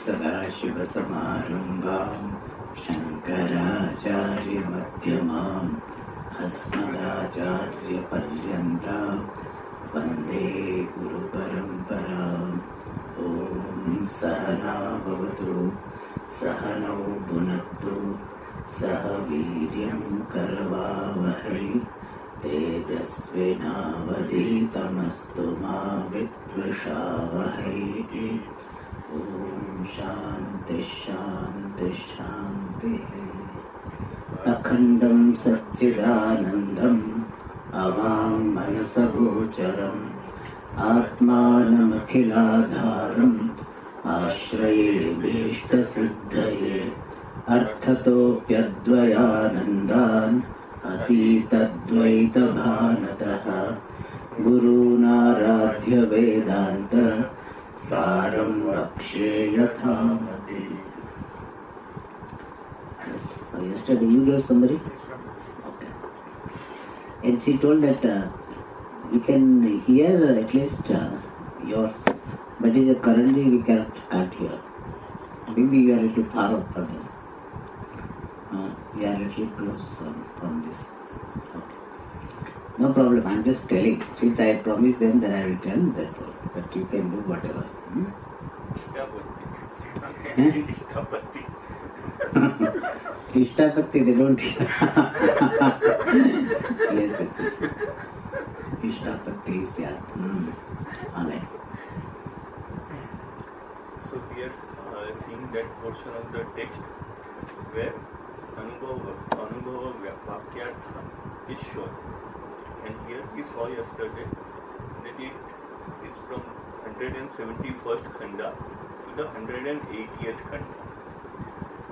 सदाशिवसमारम्भाम् शङ्कराचार्यमध्यमाम् अस्मदाचार्यपर्यन्ताम् वन्दे गुरुपरम्पराम्। ॐ सहना भवतु सहनौ भुनक्तु सह वीर्यं करवावहै तेजस्विनावधीतमस्तु मा विद्विषावहै। ॐ शान्ति शान्ति शान्तिः। अखण्डं सच्चिदानन्दम् अवां मनसगोचरम् आत्मानमखिलाधारम् आश्रये भीष्टसिद्धये अर्थतोऽप्यद्वयानन्दान् अतीतद्वैतभानतः गुरूणाराध्य वेदान्त सारं वक्ष्ये यथामति। So yesterday you gave somebody? Okay. And she told that we can hear at least yours, but currently we can't hear. Maybe you are a little far up further. We are a little close from this. Okay. No problem, I am just telling. Since I promised them that I will tell that, but you can do whatever. Ishtapatti, they don't hear. Yes. Ishtapatti is yeah. Alright. So we are seeing that portion of the text where Anubhava Vakyartha is shown. And here we saw yesterday that it is from 171st Khanda to the 180th Khanda.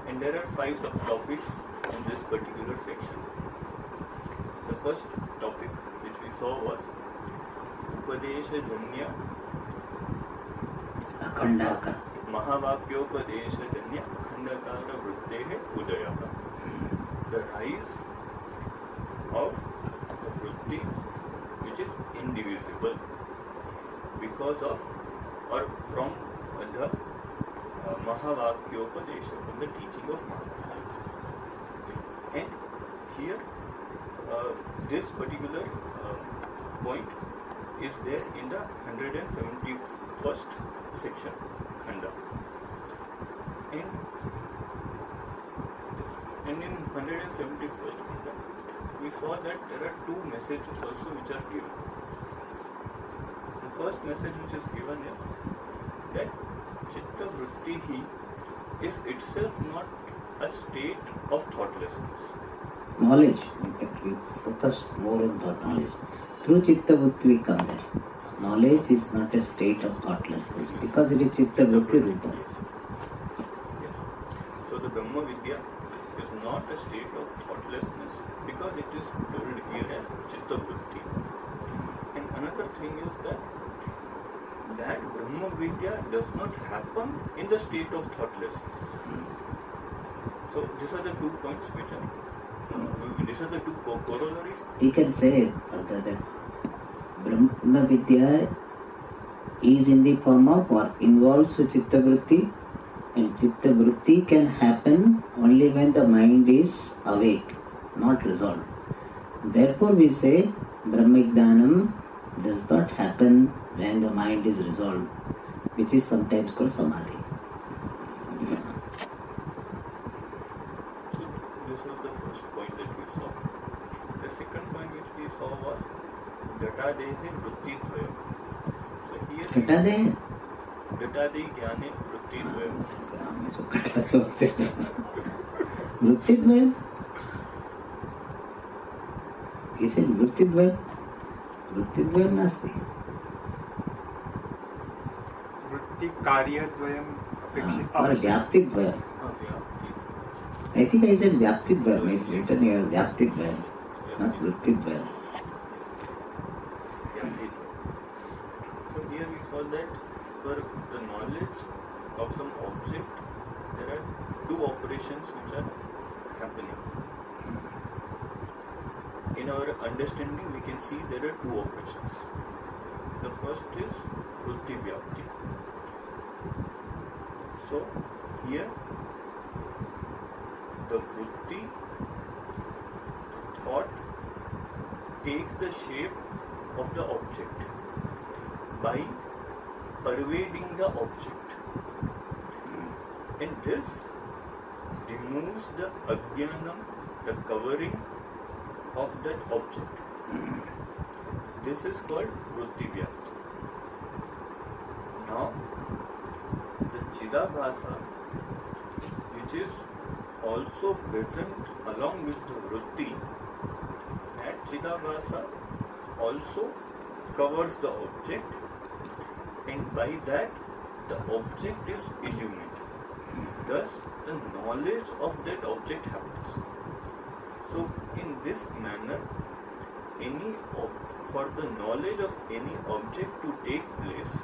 And there are 5 subtopics in this particular section. The first topic which we saw was Upadeshajanya Akhandaka Mahavakyopadeshajanya Akhandakara Vrittehe Udayaka. The rise of the Vritti which is indivisible because of or from the Mahavakyopadesha, from the teaching of Mahabharata. And here this particular point is there in the 171st section, Khanda. And in 171st Khanda, we saw that there are 2 messages also which are given. The first message which is given is that Chitta Vritti is itself not a state of thoughtlessness. Knowledge. In fact, we focus more on thought knowledge. Through Chitta Vritti we come there. Knowledge is not a state of thoughtlessness because it is Chitta Vritti Rupa. Yes. So the Brahma Vidya is not a state of thoughtlessness because it is told here as Chitta Vritti. And another thing is that Brahma Vidya does not happen in the state of thoughtlessness. So these are the 2 points which are, these are the 2 corollaries. You can say further that Brahma Vidya is in the form of or involves Chitta Vritti, and Chitta Vritti can happen only when the mind is awake, not resolved. Therefore we say Brahmajnanam does not happen when the mind is resolved, which is sometimes called Samadhi. So this was the first point that we saw. The second point which we saw was Gatadehe Vritti Dvayam. So here Gatadehi Jnane Vritti Dvayam. Vritti Dvayam? He said Vritti Dvayam. Vritti Dvayam nasti. वृत्ति कार्यद्वयम् अपेक्षितम् or Vyaptidvayam. I think I said Vyaptidvayam. It's written here Vyaptidvayam, not Vrittidvayam. So here we saw that for the knowledge of some object, there are 2 operations which are happening. In our understanding, we can see there are 2 operations. The first is Vritti Vyapti. So So here the vritti, thought, takes the shape of the object by pervading the object, and this removes the ajnanam, the covering of that object. This is called vritti vyapti. Now the chidabhasa, which is also present along with the vritti, that chidabhasa also covers the object, and by that the object is illuminated. Thus the knowledge of that object happens. So in this manner, for the knowledge of any object to take place,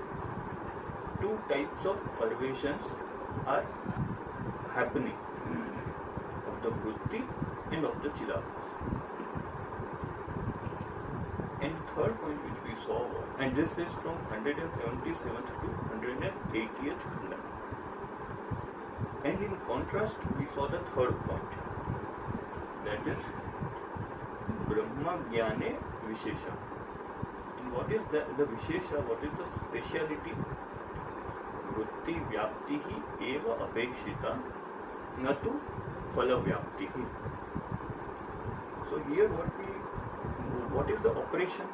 two types of pervasions are happening, of the vritti and of the chidabhasa. And the third point which we saw was, and this is from 177th to 180th khanda. And in contrast, we saw the third point, that is Brahma Jnane Vishesha. And what is the Vishesha? What is the speciality? Vritti Vyaptihi eva apekshita natu phala vyaptihi. So here what is the operation?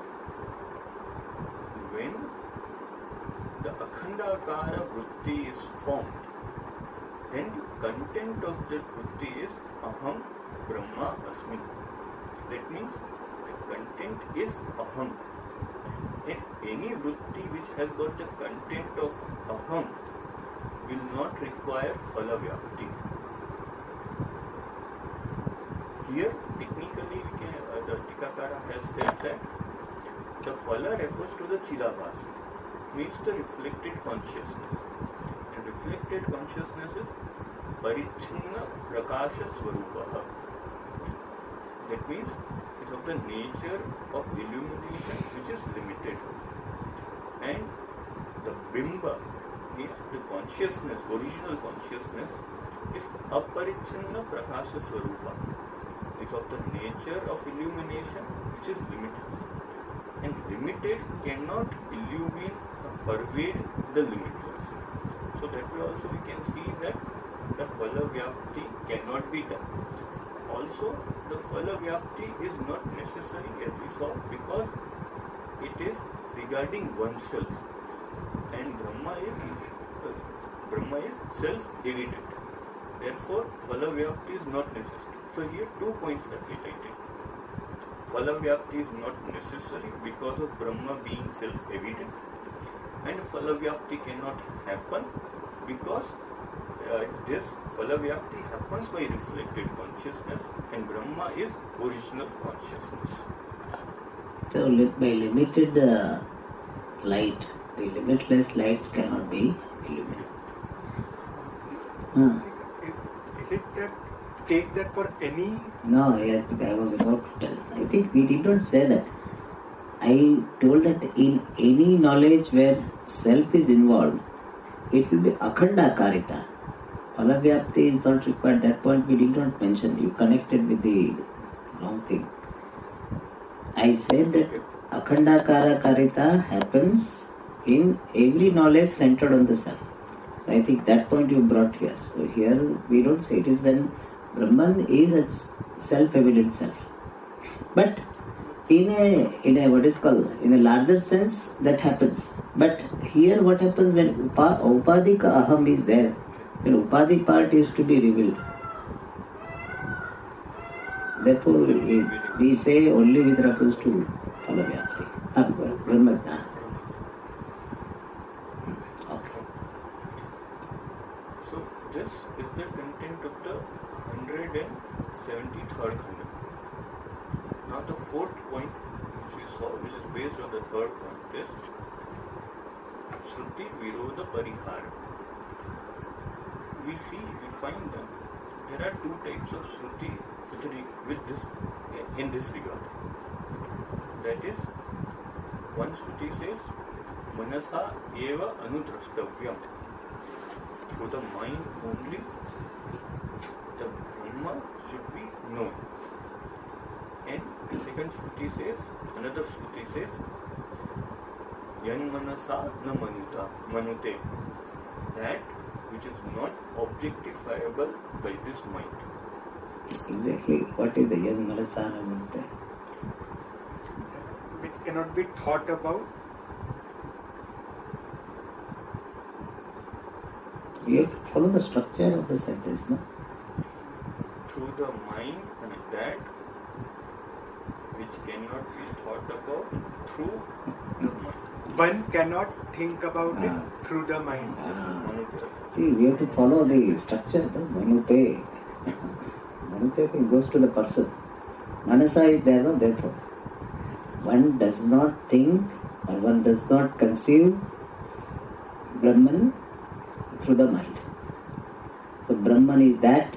When the akhandakara vritti is formed, then the content of that vritti is aham brahma asmi. That means the content is aham. And any vritti which has got the content of aham will not require phala vyapti. Here technically the Tikakara has said that the phala refers to the chidabhasa, means the reflected consciousness. And reflected consciousness is parichinna prakasha swarupaha. That means it's of the nature of illumination which is limited. And the bimba, means the consciousness, original consciousness, is aparichinna prakasha swarupa. It's of the nature of illumination which is limitless. And limited cannot pervade the limitless. So that way also we can see that the phala vyapti cannot be done. Also, the phala vyapti is not necessary, as we saw, because it is regarding oneself, and Brahma is self-evident. Therefore, phala vyapti is not necessary. So here two points are related. Phala vyapti is not necessary because of Brahma being self-evident, and phala vyapti cannot happen because this phala vyapti happens by reflected consciousness, and Brahma is original consciousness. So by limited light, the limitless light cannot be illuminated. Is it that take that for any? No, I was about to tell. I think we did not say that. I told that in any knowledge where self is involved, it will be akhanda karita. Phala vyapti is not required. That point we did not mention. You connected with the wrong thing. I said that akhandakara karita happens in every knowledge centered on the self. So I think that point you brought here. So here we don't say it is when Brahman is a self-evident self. But in a what is called, in a larger sense, that happens. But here what happens when upadika aham is there, when upadi part is to be revealed. Therefore we say only with reference to phala vyapti. Brahman. Okay. So this is the content of the 173rd khanda. Now the fourth point which we saw, which is based on the third point, is Shruti Virodha Parihara. We find that there are two types of Shruti in this regard. That is, one Shruti says, Manasa eva anudrashtavyam. through the mind only, the Brahma should be known. And the second Shruti says, another Shruti says, Yan manasa na manute, that which is not objectifiable by this mind. Exactly. What is the Yan Manasana Manute? Which cannot be thought about. You have to follow the structure of the sentence, no? Through the mind, and that which cannot be thought about through the mind. One cannot think about it Ah. through the mind. Manute. See, we have to follow the structure, the Manute. Manute goes to the person. Manasa is there, no? Therefore, one does not think or one does not conceive Brahman through the mind. So Brahman is that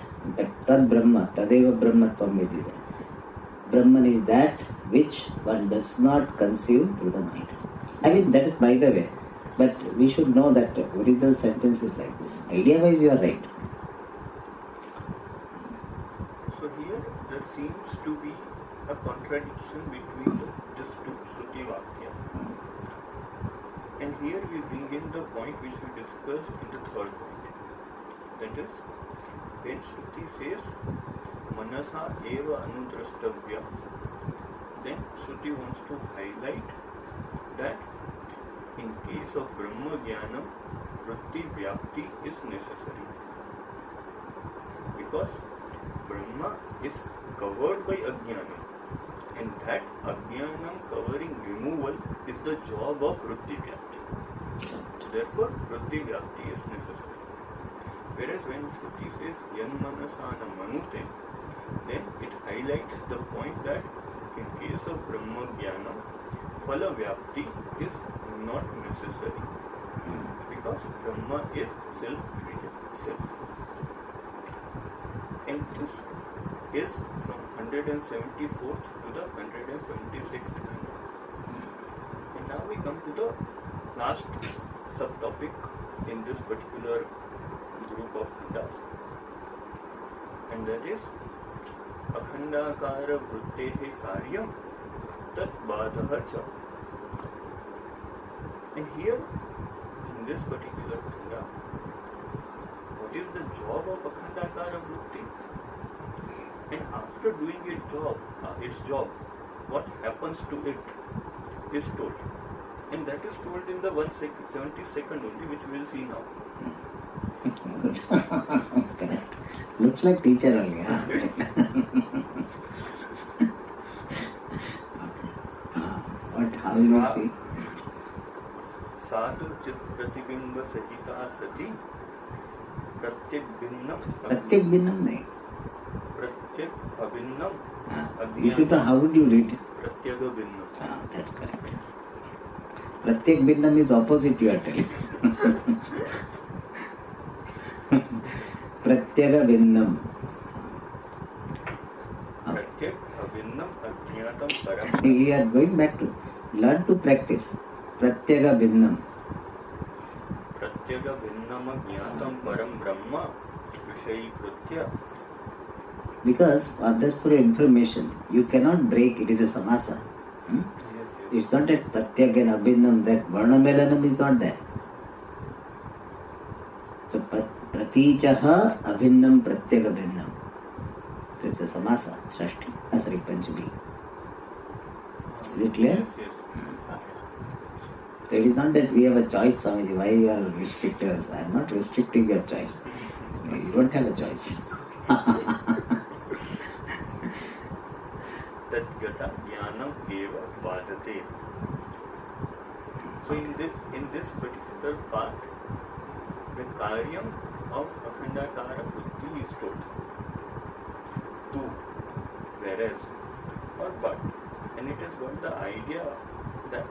Tad Brahma, Tadeva Brahmatvam Vedida. Brahman is that which one does not conceive through the mind. I mean, that is by the way. But we should know that original sentence is like this. Idea-wise, you are right. So here there seems to be a contradiction between these two Shruti Vakya. And here we bring in the point which we discussed in the third point. That is, when Shruti says, Manasa eva anudrastavya, then Shruti wants to highlight that in case of Brahma Jnanam, Vritti Vyapti is necessary. Because Brahma is covered by Ajnanam, and that Ajnanam covering removal is the job of Vritti Vyapti. Therefore, Vritti Vyapti is necessary. Whereas when Shruti says Yan Manasana Manute, then it highlights the point that in case of Brahma Jnanam, Phala Vyapti is not necessary because Brahma is self-created, self. And this is from 174th to the 176th. And now we come to the last subtopic in this particular group of khandas, and that is Akhandakara Vrittehe Karyam Tat Badha Cha. And here, in this particular khanda, what is the job of Akhandakara Vritti? And after doing its job, what happens to it is told. And that is told in the 172nd only, which we will see now. Correct. Looks like teacher only. Huh? What? How do you see? साधु चित प्रतिबिंब सहिता सती प्रत्येक भिन्नम प्रत्येक भिन्नम नहीं. प्रत्येक अभिन्नम You should know how would you read it? प्रत्येक भिन्नम. That's correct. Pratyek Bhinnam is opposite you are telling. Pratyaga Bhinnam. प्रत्येक अभिन्नम अज्ञातम परम. We are going back to learn to practice. Pratyaga Bhinnam. प्रत्येक भिन्नम अज्ञातम परम ब्रह्म विषयीकृत्य. Because just for your information, you cannot break. It is a samasa. It's not that Pratyag and Abhinnam, that Varnamelanam is not there. So Pratichaha Abhinnam Pratyag Abhinnam. It's a samasa, Shashti, sorry, Panchami. Is it clear? Yes. So it is not that we have a choice, Swamiji. Why you are restricting us? I am not restricting your choice. You don't have a choice. तद्गता ज्ञानम एव बाधते. So in this particular part, the karyam of Akhandakara Vritti is told. Tu, whereas, or but, and it has got the idea that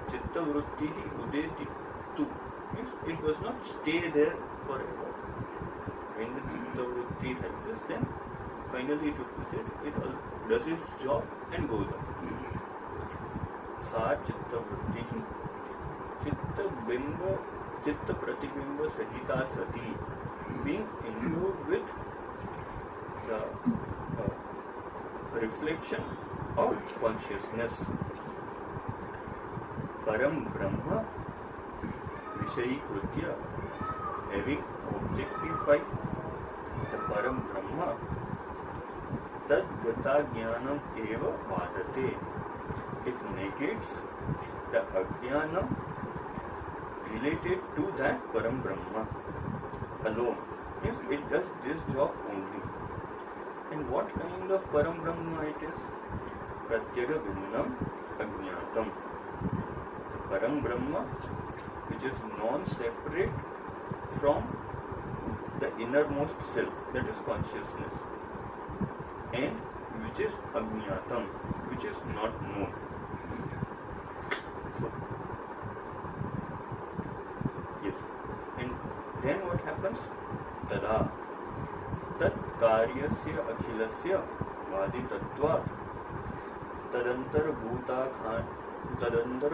Chitta Vritti Udeti Tu, means it does not stay there forever. When the Chitta Vritti exists, then finally it does its job and goes on. Sa Chitta Vritti Chitta Bimba Chitta Pratibimba Sahita Sati, being imbued with the reflection of consciousness. Param Brahma Vishayi Krutya, having objectified the Param Brahma, Tad Gata Jnanam Eva Vadate. It negates the Ajnanam related to that Param Brahma alone. Yes, it does this job only. And what kind of Param Brahma it is? Pratyaga Vinnam Ajnatam. The Param Brahma, which is non-separate from the innermost self, that is consciousness, and which is Ajnatam, which is not known. So, yes. And then what happens? Tada tat karyasya akhilasya vaditatvat tadantar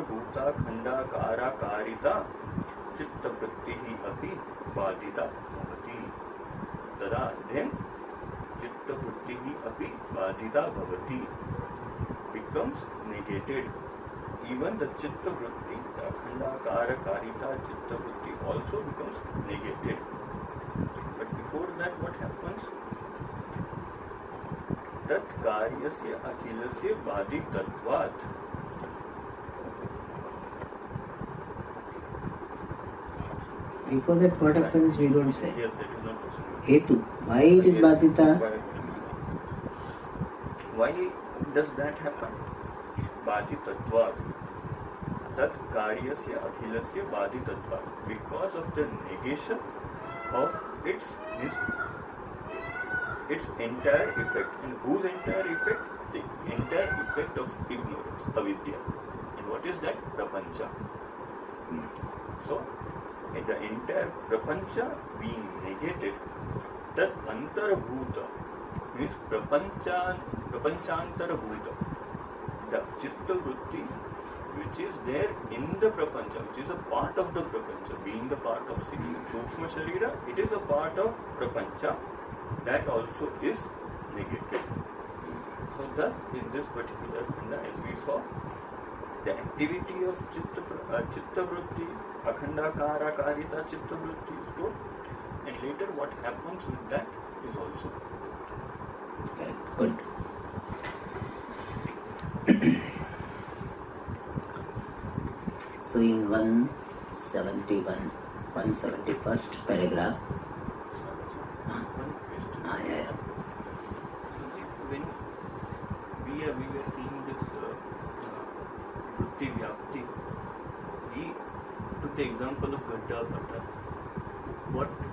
bhuta khandakara karita chitta vrittihi api vadita bhavati. Tada, then chitta vrittihi api vadita bhavati becomes negated. Even the chitta vritti, the khandakara karita chitta vritti also becomes negated. But before that, what happens? Tat karyasya akhilasya vaditatvat. Before that, what happens, we don't say. Yes, that is not possible. Hetu. Why it is Badita? Why does that happen? Baditatvat. Tat karyasya akhilasya baditatvat. Because of the negation of its entire effect. And whose entire effect? The entire effect of ignorance, avidya. And what is that? Prapancha. So, the entire prapancha being negated, that antarabhuta means prapanchantarabhuta, the chitta vritti which is there in the prapancha, which is a part of the prapancha, being the part of Sukshma Sharira, it is a part of prapancha, that also is negated. So thus in this particular khanda, as we saw, the activity of chitta vritti, akhandakara karita chitta vritti is told, and later what happens with that is also. Good. So in 171st paragraph. One question. Yeah. When we were seeing this vritti vyapti, we took the example of Gadda Pata.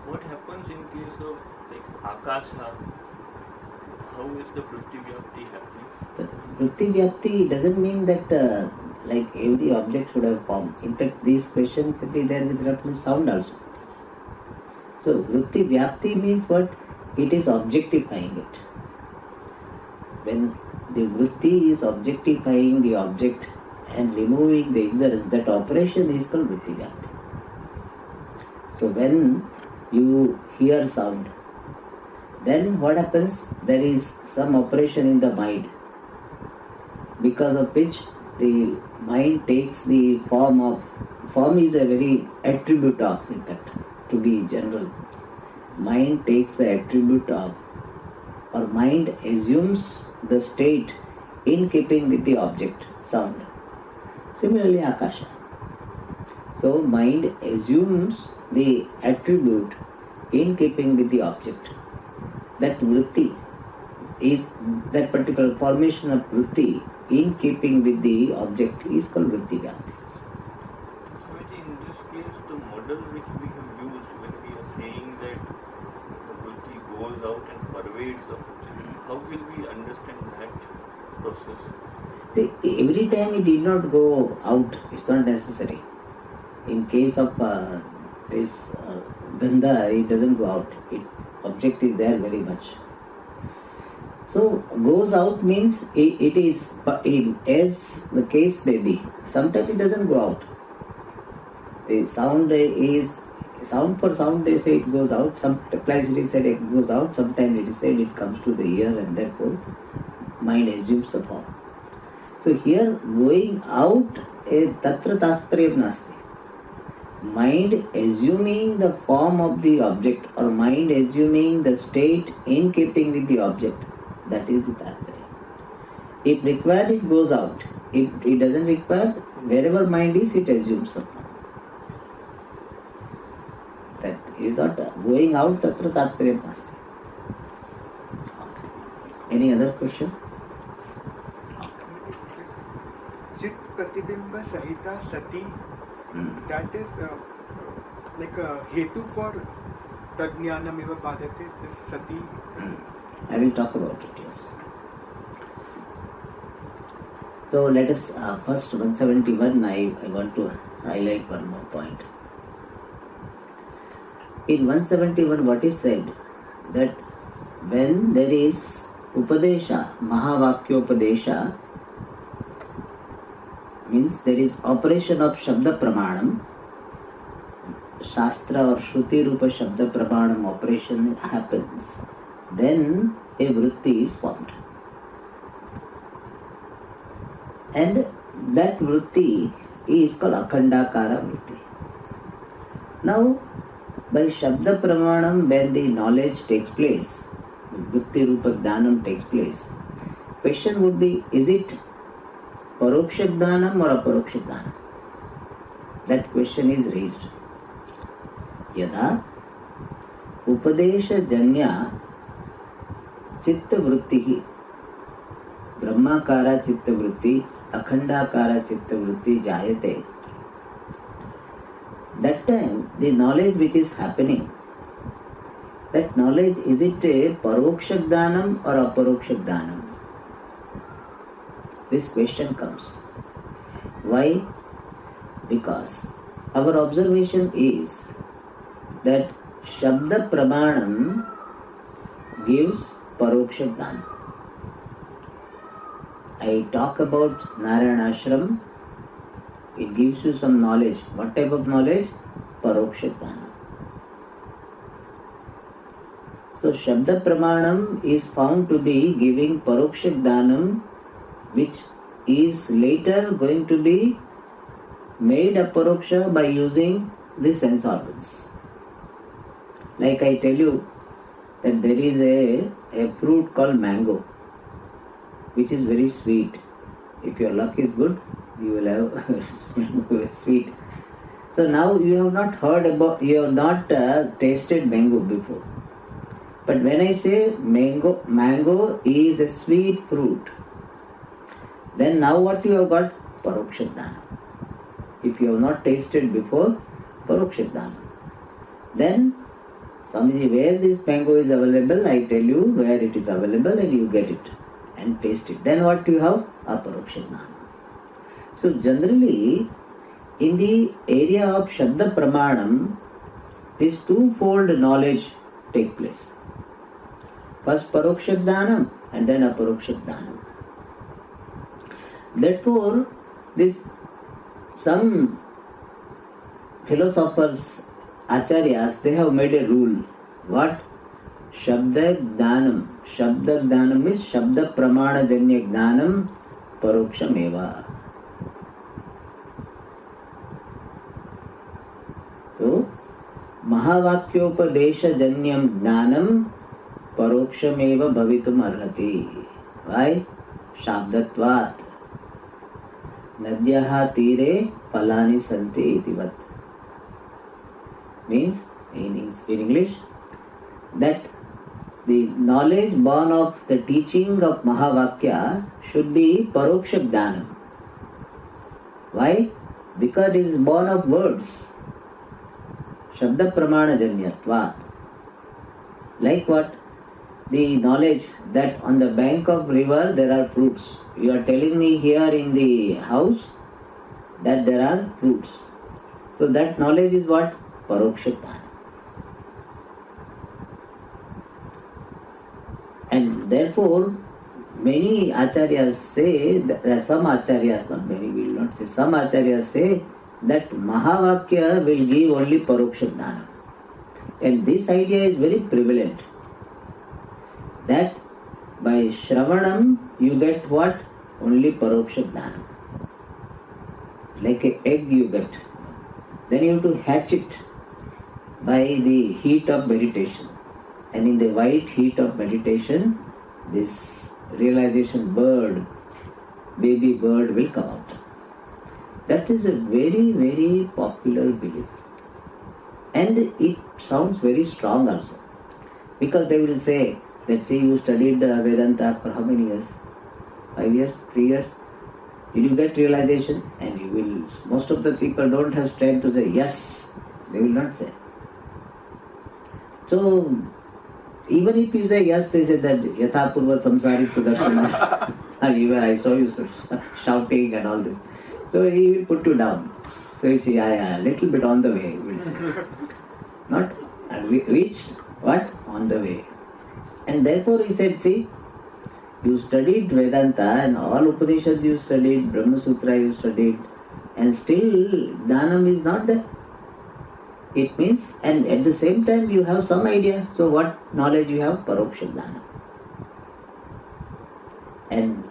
What happens in case of like Akasha? How is the vritti vyapti happening? The vritti vyapti doesn't mean that like every object should have form. In fact, this question could be there with reference to sound also. So vritti vyapti means what? It is objectifying it. When the vritti is objectifying the object and removing the ignorance, that operation is called vritti vyapti. So when you hear sound, then what happens? There is some operation in the mind, because of which the mind takes the form is a very attribute of, in fact, to be general. Mind takes the attribute of, or mind assumes the state in keeping with the object, sound. Similarly, Akasha. So mind assumes the attribute in keeping with the object. That vritti is, that particular formation of vritti in keeping with the object is called vritti vyapti. So in this case, the model which we have used when we are saying that the vritti goes out and pervades the object, how will we understand that process? Every time it did not go out, it's not necessary. In case of this gandha, it doesn't go out. Object is there very much. So goes out means it is, as the case may be. Sometimes it doesn't go out. The sound is sound for sound. They say it goes out. Some places it is said it goes out. Sometimes it is said it comes to the ear, and therefore mind assumes the form. So here going out, tatra tasparyam nasti. Mind assuming the form of the object or mind assuming the state in keeping with the object, that is the tasparya. If required, it goes out. If it doesn't require, wherever mind is, it assumes the form. That is not going out, tatra tasparyam nasti. Any other question? Chit pratibimba sahita sati, that is like a hetu for tadjnanam eva badhate, this sati. I will talk about it, yes. So let us first 171, I want to highlight one more point. In 171 what is said, that when there is upadesha, mahavakyopadesha, means there is operation of shabda pramanam, shastra or shruti rupa shabda pramanam operation happens, then a vritti is formed. And that vritti is called akhandakara vritti. Now, by shabda pramanam, when the knowledge takes place, vritti rupa jnanam takes place, question would be, is it paroksha jnanam or aparoksha jnanam? That question is raised. Yada upadesha janya chitta vrittihi brahmakara chitta vritti akhandakara chitta vritti jayate, that time the knowledge which is happening, that knowledge, is it a paroksha jnanam or aparoksha jnanam? This question comes. Why? Because our observation is that shabda pramanam gives paroksha jnana. I talk about Narayana Ashram, it gives you some knowledge. What type of knowledge? Paroksha jnana. So shabda pramanam is found to be giving paroksha jnanam, which is later going to be made aparoksha by using the sense organs. Like I tell you that there is a fruit called mango, which is very sweet. If your luck is good, you will have sweet. So now you have not heard about, you have not tasted mango before. But when I say mango is a sweet fruit, then now what you have got? Paroksha jnana. If you have not tasted before, paroksha jnana. Then, Swamiji, where this mango is available, I tell you where it is available and you get it and taste it. Then what you have? Aparoksha jnana. So generally, in the area of Shabda Pramanam, this twofold knowledge take place. First Paroksha Jnanam and then Aparoksha Jnanam. Therefore, some philosophers, acharyas, they have made a rule. What? Shabda Jnanam. Shabda Jnanam is Shabda Pramana Janya Jnanam Parokshameva. So, Mahavakyopadesha Janyam Jnanam Parokshameva Bhavitum Arhati. Why? Shabdatvat. Nadyaha tire palani santi itivat. Means, in English, that the knowledge born of the teaching of Mahavakya should be Paroksha Jnanam. Why? Because it is born of words. Shabda Pramana Janyatvat. Like what? The knowledge that on the bank of river there are fruits. You are telling me here in the house that there are fruits. So that knowledge is what? Paroksha Jnana. And therefore, many acharyas say, some acharyas, not many, we will not say, some acharyas say that Mahavakya will give only Paroksha Jnana. And this idea is very prevalent. That by Shravanam you get what? Only Paroksha Jnana. Like an egg you get. Then you have to hatch it by the heat of meditation. And in the white heat of meditation, this realization bird, baby bird will come out. That is a very, very popular belief. And it sounds very strong also. Because they will say that, see, you studied Vedanta for how many years? 5 years? 3 years? Did you get realization? And you will, most of the people don't have strength to say yes. They will not say. So, even if you say yes, they say that Yatha Purva Samsari Sudarshana. And even I saw you shouting and all this. So he will put you down. So you see, a little bit on the way, he will say. Not reached, what? On the way. And therefore he said, see, you studied Vedanta and all Upanishads you studied, Brahma Sutra you studied, and still Jnanam is not there. It means, and at the same time you have some idea. So what knowledge you have? Paroksha Jnana. And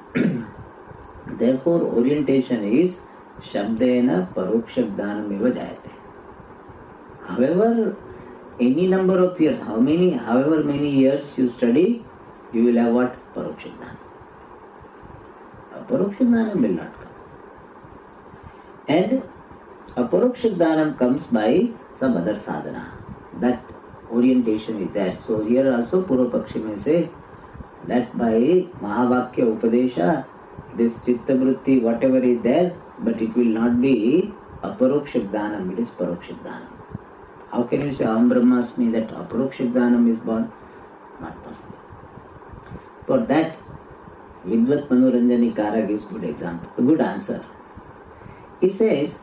therefore orientation is Shabdena Paroksha Jnanam eva jayate. However, any number of years, however many years you study, you will have what? Paroksha Jnana. Paroksha Jnanam will not come. And Paroksha Jnanam comes by some other sadhana. That orientation is there. So here also Purva Pakshi may say that by Mahavakya Upadesha, this Chitta Vritti, whatever is there, but it will not be Aparoksha Jnanam, it is Paroksha Jnanam. How can you say Aham Brahmasmi, that Aparoksha Jnanam is born? Not possible. For that, Vidvat Manoranjani Kara gives good example, a good answer. He says,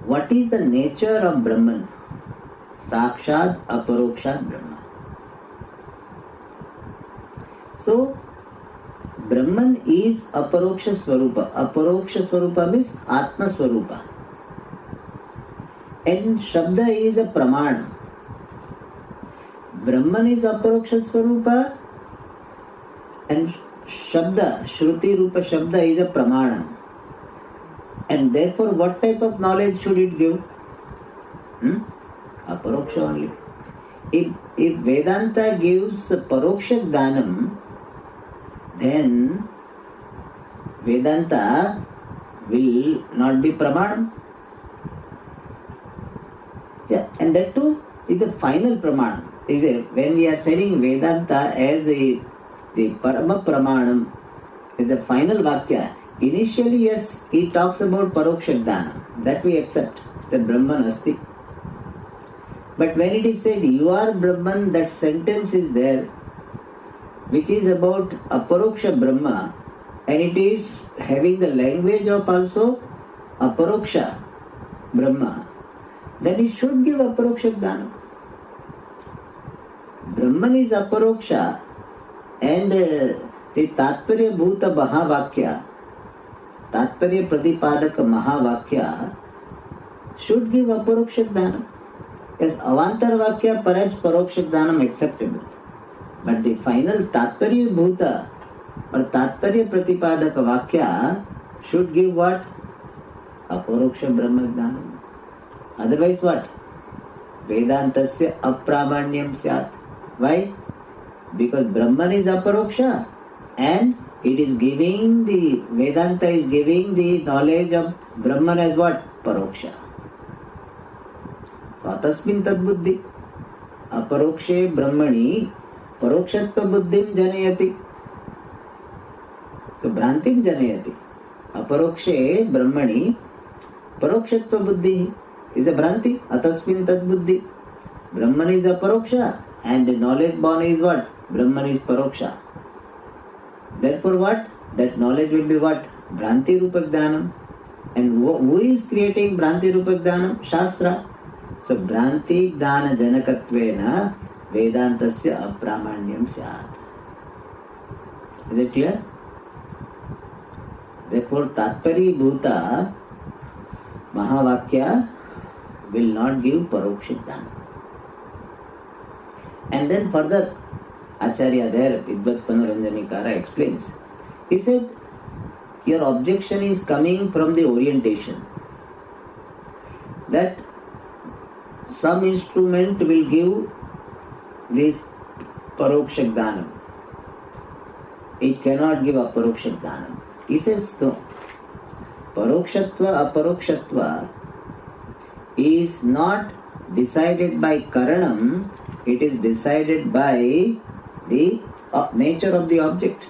what is the nature of Brahman? Sakshad Aparokshad Brahma. So, Brahman is Aparoksha Swarupa. Aparoksha Swarupa means Atma Swarupa. And Shabda is a Pramana. Brahman is Aparoksha Swarupa and Shabda, Shruti Rupa Shabda is a Pramana. And therefore what type of knowledge should it give? Aparoksha only. If Vedanta gives Paroksha Jnanam, then Vedanta will not be Pramana. Yeah, and that too is the final Pramana. When we are saying Vedanta as the Parama Pramanam, is the final Vakya, initially yes, he talks about Paroksha Jnana. That we accept, that Brahman Asti. But when it is said, you are Brahman, that sentence is there, which is about Aparoksha Brahma, and it is having the language of also Aparoksha Brahma, then it should give Aparoksha Jnana. Brahman is Aparoksha, and the Tatparya Bhuta Mahavakya, Tatparya Pratipadaka Mahavakya should give Aparoksha Jnana. Yes, Avantar Vakya perhaps Paroksha Jnanam acceptable. But the final Tatparya Bhuta or Tatparya Pratipadaka Vakya should give what? Aparoksha Brahma Jnanam. Otherwise what? Vedantasya Apramanyam Syat. Why? Because Brahman is Aparoksha and it is giving the, Vedanta is giving the knowledge of Brahman as what? Paroksha. So atasmin tad buddhi. Aparokshe Brahmani Parokshatva buddhim janayati. So Bhrantim janayati. Aparokshe Brahmani Parokshatva buddhi is a Bhranti. Atasmin tad buddhi. Brahman is Aparoksha and the knowledge born is what? Brahman is Paroksha. Therefore what? That knowledge will be what? Bhranti Rupa Jnanam. And who is creating Bhranti Rupa Jnanam? Shastra. So Bhranti Jnana Janakatvena Vedantasya Apramanyam Syat. Is it clear? Therefore Tatpari Bhuta Mahavakya will not give Paroksha Jnana. And then further, Acharya there, Vidvat Panoranjanikara explains. He said, your objection is coming from the orientation. That some instrument will give this Paroksha Jnanam. It cannot give Aparoksha Jnanam. He says no. Parokshatva, Aparokshatva is not decided by Karanam, it is decided by the nature of the object.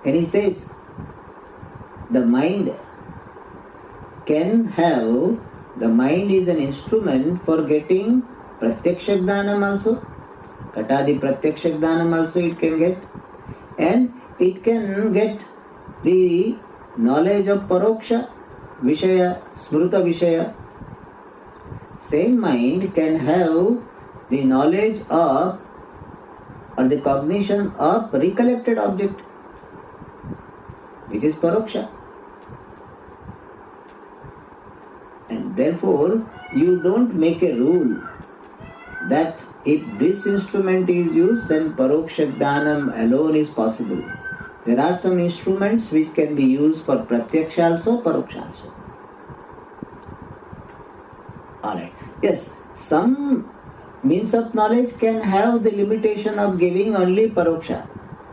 And he says, the mind is an instrument for getting Pratyaksha Jnanam also. Katadi Pratyaksha Jnanam also it can get. And it can get the knowledge of Paroksha, Vishaya, Smruta Vishaya. Same mind can have the knowledge of or the cognition of recollected object, which is Paroksha. And therefore, you don't make a rule that if this instrument is used, then Paroksha Jnanam alone is possible. There are some instruments which can be used for Pratyaksha also, Paroksha also. Alright. Yes, some means of knowledge can have the limitation of giving only Paroksha.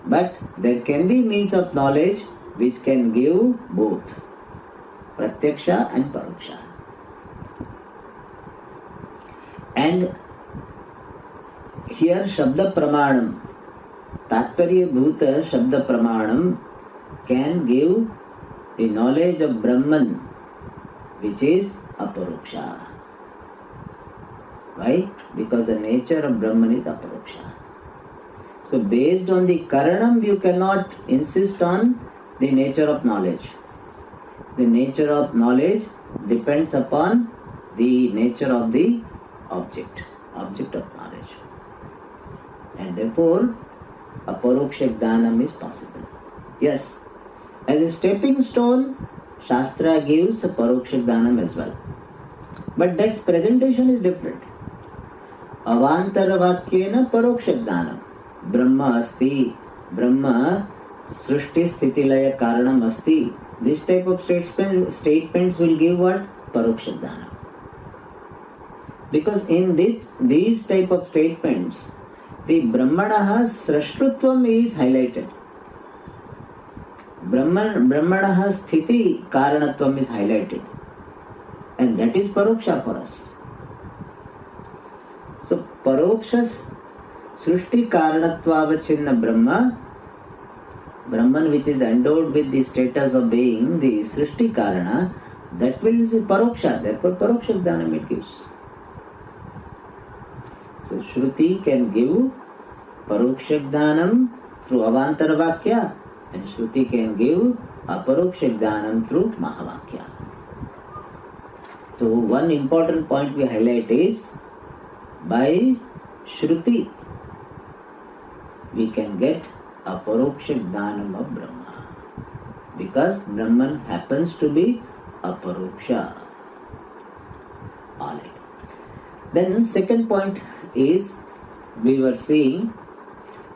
But there can be means of knowledge which can give both Pratyaksha and Paroksha. And here Shabda Pramanam, Tatparya Bhuta Shabda Pramanam can give the knowledge of Brahman, which is Aparoksha. Why? Because the nature of Brahman is Aparoksha. So based on the Karanam, you cannot insist on the nature of knowledge. The nature of knowledge depends upon the nature of the object of knowledge. And therefore, Aparoksha Jnanam is possible. Yes, as a stepping stone, Shastra gives Paroksha Jnanam as well. But that presentation is different. Avantara Vakyena Paroksha Jnanam. Brahma Asti, Brahma Srishti Sthiti-laya Karanam Asti. This type of statements will give what? Paroksha Jnanam. Because in these type of statements, the Brahmanaha Srashtutvam is highlighted. Brahmanaha Sthiti Karanatvam is highlighted. And that is Paroksha for us. So Paroksha Srishti Karanattvavachinna Brahman which is endowed with the status of being the Srishti Karana, that will be Paroksha. Therefore Paroksha Jnanam it gives. So Shruti can give Paroksha Jnanam through Avantara Vakya, and Shruti can give Aparoksha Jnanam through Mahavakya. So one important point we highlight is, by Shruti we can get Aparoksha Jnanam of Brahma, because Brahman happens to be Aparoksha. Alright. Then second point is, we were seeing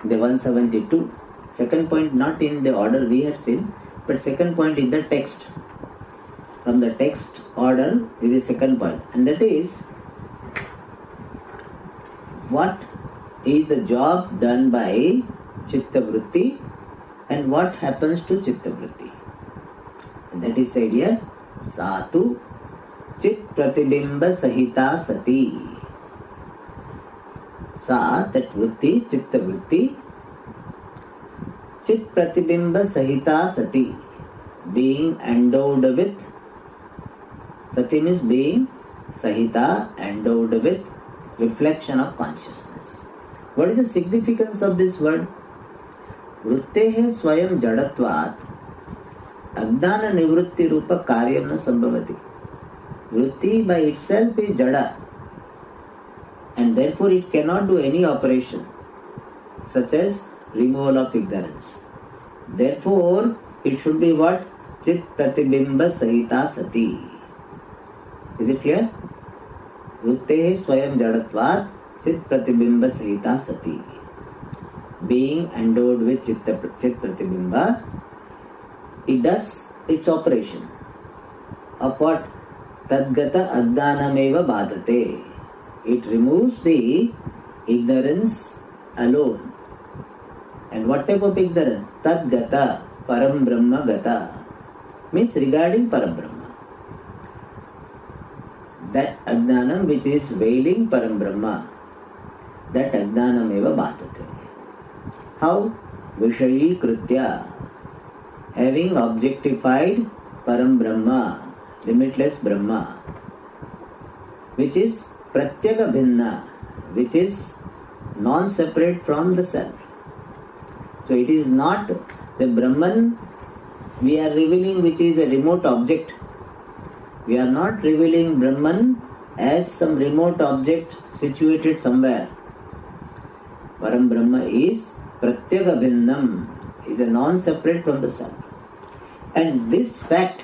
the 172. Second point not in the order we had seen, but second point in the text. From the text order is the second point, and that is, what is the job done by Chitta Vritti and what happens to Chitta Vritti. And that is said here, Satu Chit Pratibimba Sahita Sati. Sa, that Vritti, Chitta Vritti, Chit Pratibimba Sahita Sati, being endowed with, Sati means being, Sahita, endowed with reflection of consciousness. What is the significance of this word? Vrittehe swayam jadatvat Ajnana nivritti rupa karyam na sambhavati. Vritti by itself is jada, and therefore it cannot do any operation such as removal of ignorance. Therefore it should be what? चित प्रतिबिंब सहिता सती. Is it clear? वृत्तेः स्वयं जड़त्वात् चित प्रतिबिंब सहिता सती. Being endowed with chit pratibimba, it does its operation of what? Tadgata addanameva badhate. It removes the ignorance alone. And what type of ignorance? Tadgata param brahma gata, means regarding param brahma. That ajnanam which is veiling param brahma, that ajnanam eva badhate. How? Vishayi kritya, having objectified param brahma, limitless brahma, which is pratyaka bhinna, which is non-separate from the self. So it is not the Brahman we are revealing which is a remote object. We are not revealing Brahman as some remote object situated somewhere. Param Brahma is pratyaka bhinnam, is a non-separate from the self. And this fact,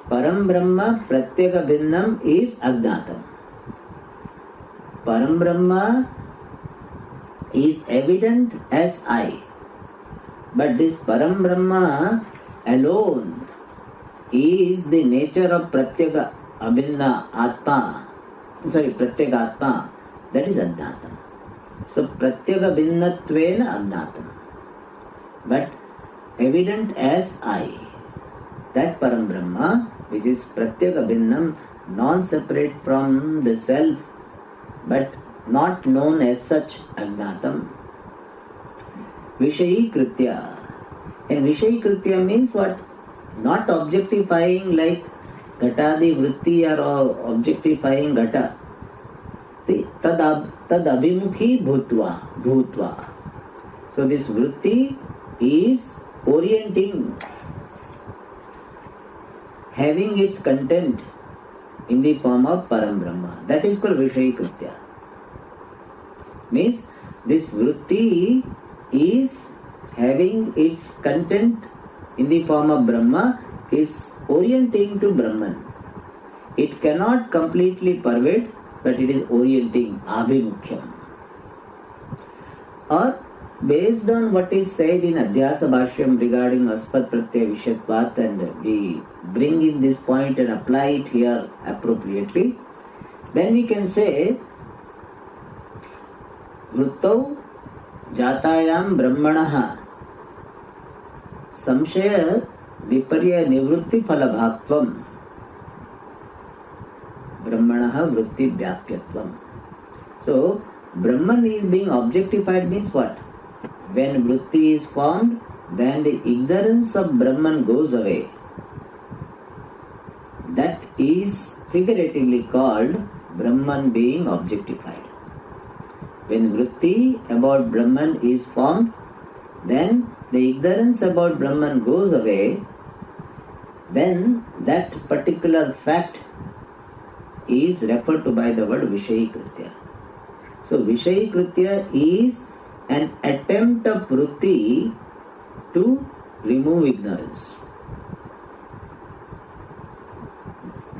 Param Brahma pratyaka bhinnam, is agnatam. Param Brahma is evident as I. But this Param Brahma alone is the nature of Pratyaka Abhinna Atma. Pratyaka Atma. That is Adnatam. So Pratyaka Bhinnatvena Adnatam. But evident as I. That Param Brahma, which is Pratyaka Bhinnam, non-separate from the self, but not known as such, Agnatam. Vishayi Kritya. And Vishayi Kritya means what? Not objectifying like Ghatadi Vritti or objectifying Ghata. Tad abhimukhi bhutva. So this Vritti is orienting, having its content in the form of Param Brahma. That is called Vishayi Kritya. Means this Vritti is having its content in the form of Brahma, is orienting to Brahman. It cannot completely pervade, but it is orienting, abhimukhyam. Or based on what is said in Adhyasa Bhashyam regarding Aspat Pratyaya Vishyatvat, and we bring in this point and apply it here appropriately, then we can say Vruttau Jatayam Brahmanaha Samshaya Viparya Nivrutti Phalabhaktvam Brahmanaha Vritti Vyapyatvam. So, Brahman is being objectified means what? When Vritti is formed, then the ignorance of Brahman goes away. That is figuratively called Brahman being objectified. When Vritti about Brahman is formed, then the ignorance about Brahman goes away, then that particular fact is referred to by the word Vishayi Kritya. So Vishayi Kritya is an attempt of Vritti to remove ignorance.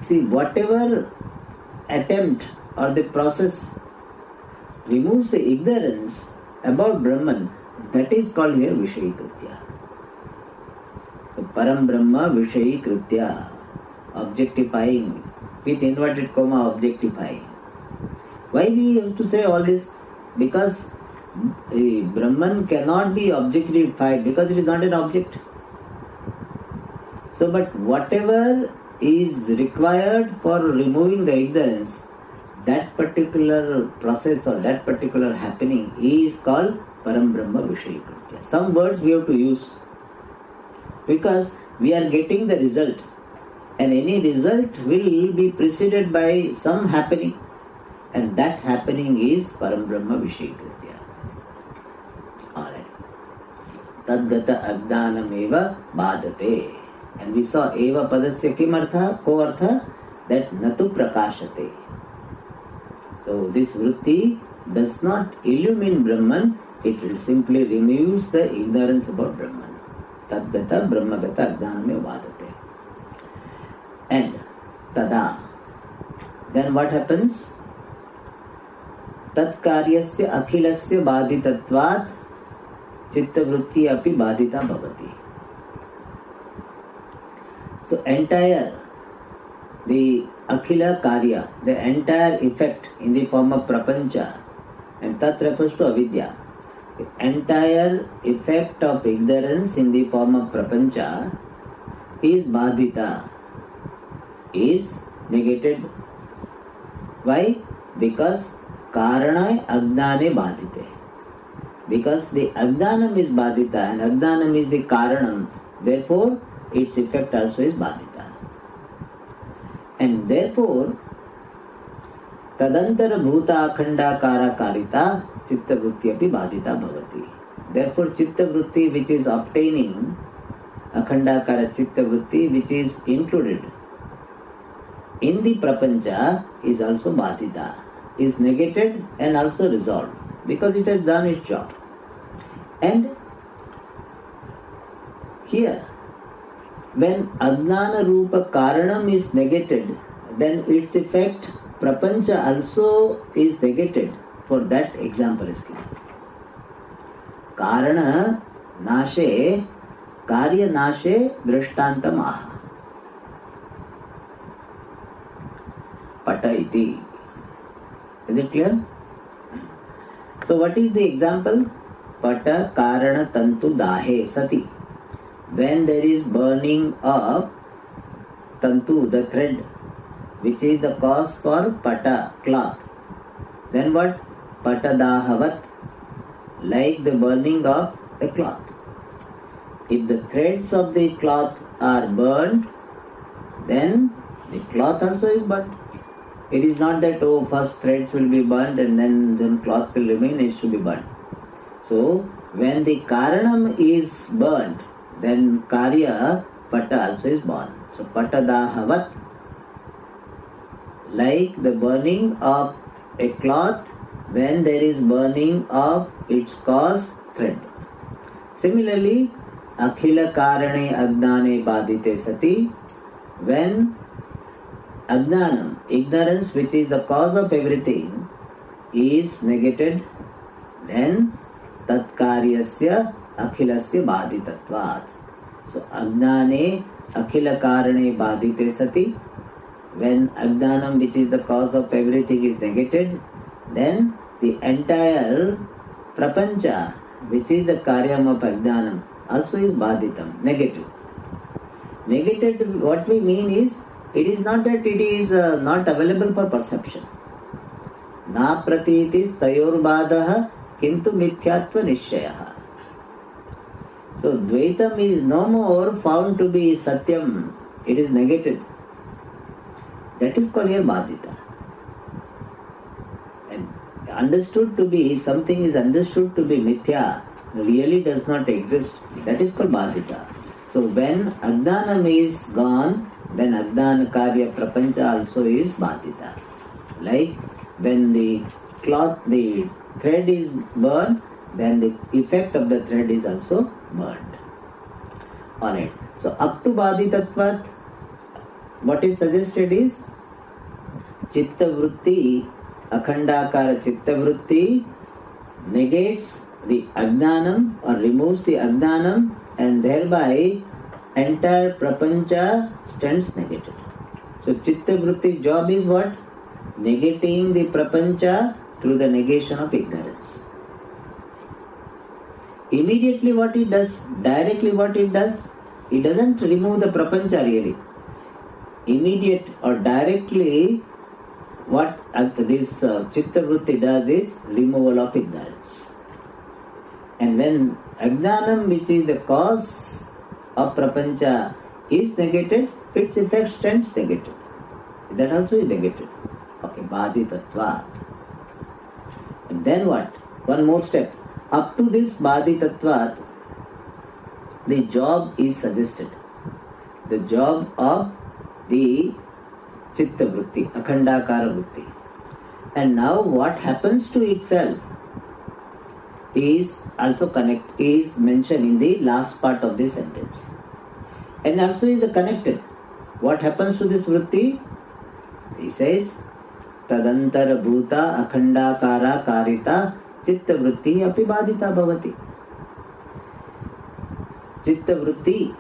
See, whatever attempt or the process removes the ignorance about Brahman, that is called here Vishayi Kritya. So Param Brahma Vishayi Kritya, objectifying, with inverted comma, objectifying. Why we have to say all this? Because Brahman cannot be objectified because it is not an object. So, but whatever is required for removing the ignorance, that particular process or that particular happening is called Param Brahma Vishayi Kritya. Some words we have to use because we are getting the result, and any result will be preceded by some happening, and that happening is Param Brahma Vishayi Kritya. Alright. Tadgata Agdanameva Badate. And we saw Eva Padasya Kim Artha, Ko Artha, that Natu Prakashate. So this Vritti does not illumine Brahman, it simply removes the ignorance about Brahman. तद्गता ब्रह्मगता अज्ञानमेव बाधते. And tada, then what happens? तत्कार्यस्य अखिलस्य बाधितत्वात् चित्तवृत्ति अपि बाधिता भवति. So entire the akhila karya, the entire effect in the form of prapancha, and tat refers to avidya. The entire effect of ignorance in the form of prapancha is badhita, is negated. Why? Because karana ajnane badhite. Because the ajnanam is badhita and ajnanam is the karanam, therefore its effect also is badhita. And therefore tadantara bhuta akhandakara karita chitta vritti api badhita bhavati. Therefore chitta vritti which is obtaining akhandakara chitta vritti which is included in the prapancha is also badhita, is negated and also resolved because it has done its job. And here when ajnana rupa karanam is negated, then its effect prapancha also is negated. For that example is given. Karana nashe karya nashe drishtantam aha. Pata iti. Is it clear? So what is the example? Pata karana tantu dahe sati. When there is burning of tantu, the thread, which is the cause for pata, cloth, then what? Pata dahavat, like the burning of a cloth. If the threads of the cloth are burned, then the cloth also is burnt. It is not that, oh, first threads will be burnt and then cloth will remain, it should be burnt. So, when the karanam is burnt, then karya, pata also is born. So, pata dahavat, like the burning of a cloth when there is burning of its cause, thread. Similarly, akhila karane ajnane badite sati, when ajnanam, ignorance which is the cause of everything, is negated, then tatkaryasya akhilasya badhitatvat. So ajnane akhila karane badite sati, when ajnanam which is the cause of everything is negated, then the entire prapancha which is the karyam of ajnanam also is badhitam, negative. Negated, what we mean is, it is not that it is not available for perception. Na pratitis tayor badaha kintu mithyatva nishyaha. So Dvaitam is no more found to be Satyam, it is negated. That is called here Badhita. And understood to be, something is understood to be Mithya, really does not exist. That is called Badhita. So when Ajnanam is gone, then Ajnana Karya Prapancha also is Badhita. Like when the cloth, the thread is burned, then the effect of the thread is also burned. Alright. So up to Badhitatvat, what is suggested is Chitta Vritti, Akhandakara Chitta Vritti negates the Ajnanam or removes the Ajnanam, and thereby entire Prapancha stands negated. So Chitta Vritti's job is what? Negating the Prapancha through the negation of ignorance. Immediately what it does, directly what it does, it doesn't remove the Prapancha really. Immediate or directly what this Chitta Vritti does is removal of ignorance. And when Ajnanam, which is the cause of Prapancha, is negated, its effect stands negated. That also is negated. Okay, Badhitatvat. And then what? One more step. Up to this Badhitatvat, the job is suggested. The job of the Chitta Vritti, Akhandakara Vritti. And now what happens to itself? is also is mentioned in the last part of this sentence. And also is connected. What happens to this vritti? He says, Tadantara bhuta akhandakara karita chitta vritti api badita bhavati. Chitta vritti,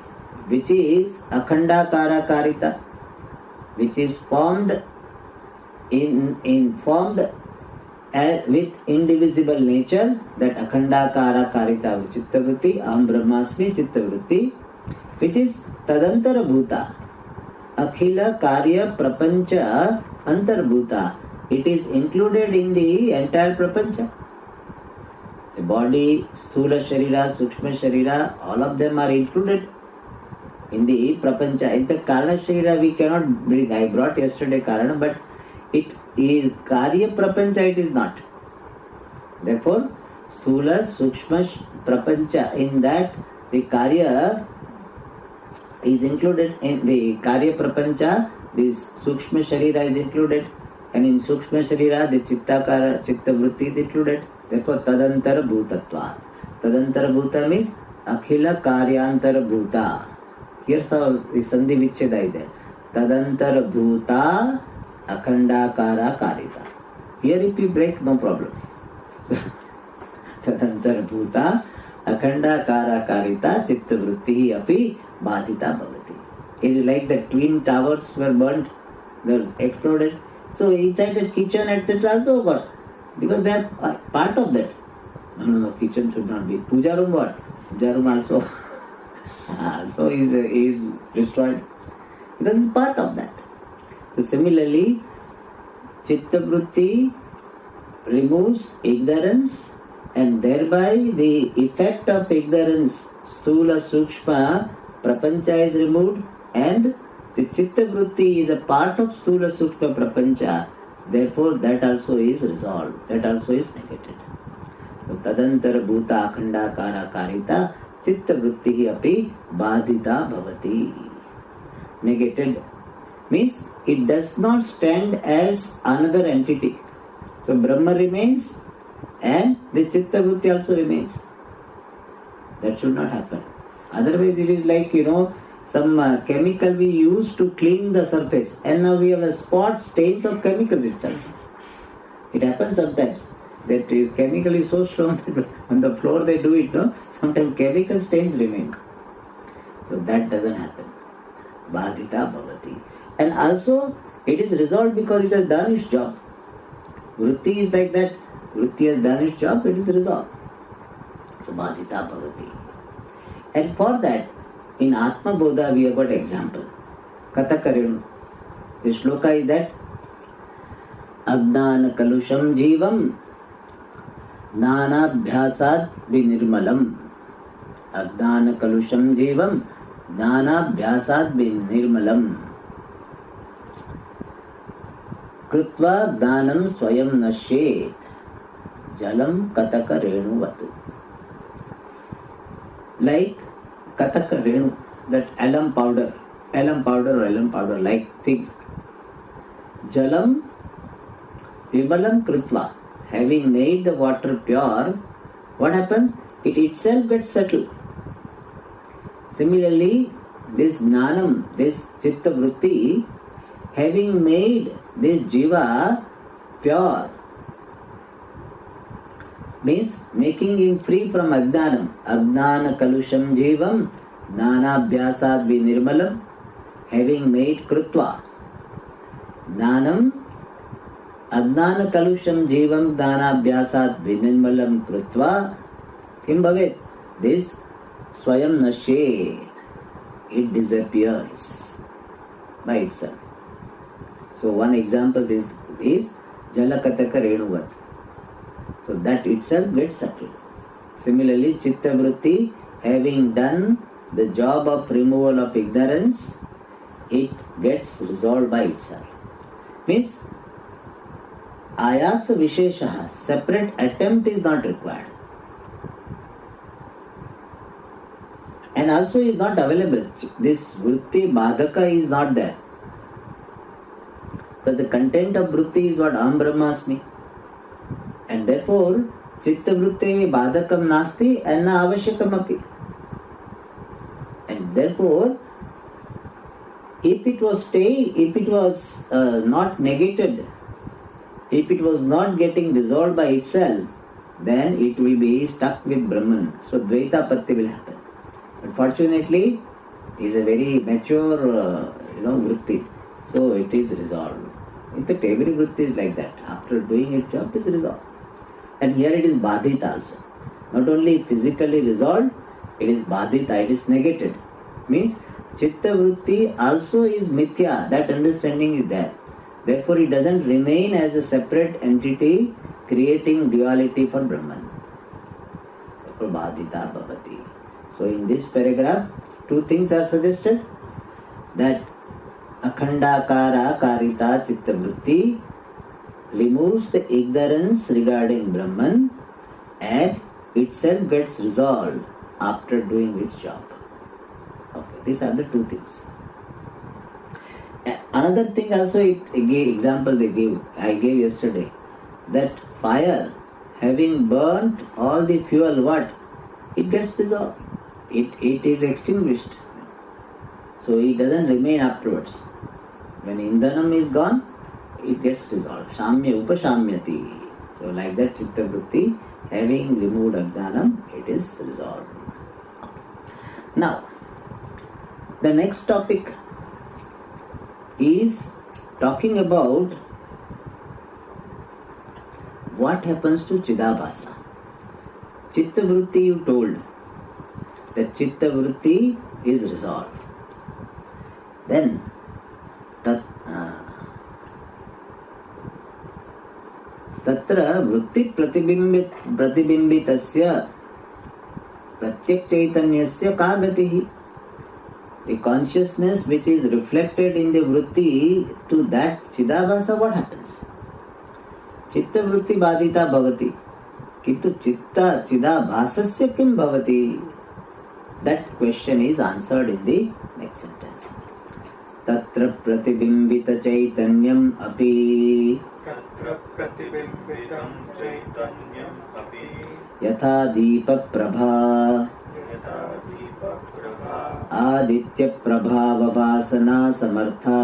which is akhandakara karita, which is formed with indivisible nature, that akhandakara karita chitta vritti, aham brahmasmi chitta vritti, which is tadantara bhuta, akhila karya prapancha antarbhuta. It is included in the entire prapancha. The body, sthula sharira, sukshma sharira, all of them are included in the prapancha. In the karana sharira we cannot bring. I brought yesterday karana, but it is karya prapancha, it is not. Therefore, sthula, sukshma prapancha, in that the karya is included in the karya prapancha. This sukshma sharira is included, and in sukshma sharira the chitta vritti is included. Therefore, tadantara bhutatva. Tadantara bhuta means akhila karyantara bhuta. Here's how sandhi vichcheda is there. Tadantara bhuta akhandakara karita. Here if you break, no problem. Tadantara bhuta akhandakara karita chitta vritti api badita bhavati. It is like the twin towers were burnt, they were exploded. So inside the kitchen, etc. also got. Because they are part of that. No, kitchen should not be. Puja room what? Puja room also is destroyed. Because it's part of that. So similarly, chitta vritti removes ignorance, and thereby the effect of ignorance, sthula, sukshma, prapancha is removed, and the chitta vritti is a part of sthula, sukshma, prapancha. Therefore, that also is resolved. That also is negated. So, tadantara bhuta akhandakara karita chitta vritti api badita bhavati. Negated means it does not stand as another entity. So, Brahma remains and the chitta vritti also remains. That should not happen. Otherwise, it is like, some chemical we use to clean the surface, and now we have a spot, stains of chemicals itself. It happens sometimes that chemical is so strong that on the floor they do it, sometimes chemical stains remain. So that doesn't happen. Badita bhavati. And also it is resolved because it has done its job. Vritti is like that. Vritti has done its job, it is resolved. So badita bhavati. And for that, in Atma Bodha we have got example. Katakarenu. The shloka is that Ajnana kalusham jivam Nanabhyasad vinirmalam. Ajnana kalusham jivam Nanabhyasad vinirmalam. Krutva jnanam swayam nashet Jalam katakarenu vatu. Like Kataka Renu, that alum powder, like things. Jalam Vimalam Kritva, having made the water pure, what happens? It itself gets settled. Similarly, this Jnanam, this Chitta Vritti, having made this Jiva pure, means making him free from Ajnanam. Ajnana kalusham jivam Nanabhyasad vinirmalam, having made Krutva. Jnanam Ajnana kalusham jivam Nanabhyasad vinirmalam Krutva. Kim bhavet? This swayam nashet. It disappears by itself. So one example is Jalakataka Renuvat. So that itself gets settled. Similarly, Chitta Vritti, having done the job of removal of ignorance, it gets resolved by itself. Means, Ayasa Visheshaha, separate attempt is not required. And also is not available. This Vritti Badhaka is not there. But the content of Vritti is what Aham Brahmasmi. And therefore, चित्तवृत्ते बाधकम नास्ति and न आवश्यकम अपि. And therefore, if it was not negated, if it was not getting dissolved by itself, then it will be stuck with Brahman. So Dvaitapatti will happen. Unfortunately, it is a very mature, vritti. So it is resolved. In fact, every vritti is like that. After doing its job, it is resolved. And here it is badhita also. Not only physically resolved, it is badhita, it is negated. Means chitta vritti also is mithya. That understanding is there. Therefore, it doesn't remain as a separate entity creating duality for Brahman. Therefore, badhita bhavati. So, in this paragraph, two things are suggested. That akhandakara karita chitta vritti removes the ignorance regarding Brahman and itself gets resolved after doing its job. Okay, these are the two things. Another thing also, example I gave yesterday, that fire having burnt all the fuel, what? It gets dissolved. It is extinguished. So it doesn't remain afterwards. When indhanam is gone, it gets dissolved. Shamya upashamyati. So like that chitta vritti, having removed ajnanam, it is resolved. Now, the next topic is talking about what happens to Chidabhasa. Chitta vritti, you told that chitta vritti is resolved. Then तत्र वृत्ति प्रतिबिंबितस्य प्रत्यक्ष चैतन्यस्य का गतिः? The consciousness which is reflected in the vritti, to that Chidabhasa, what happens? Chitta vritti badhita bhavati. Kintu chitta Chidabhasasya kim bhavati? That question is answered in the next sentence. Tatra pratibimbita chaitanyam api yatha deepa prabha Aditya प्रभाव वासना समर्था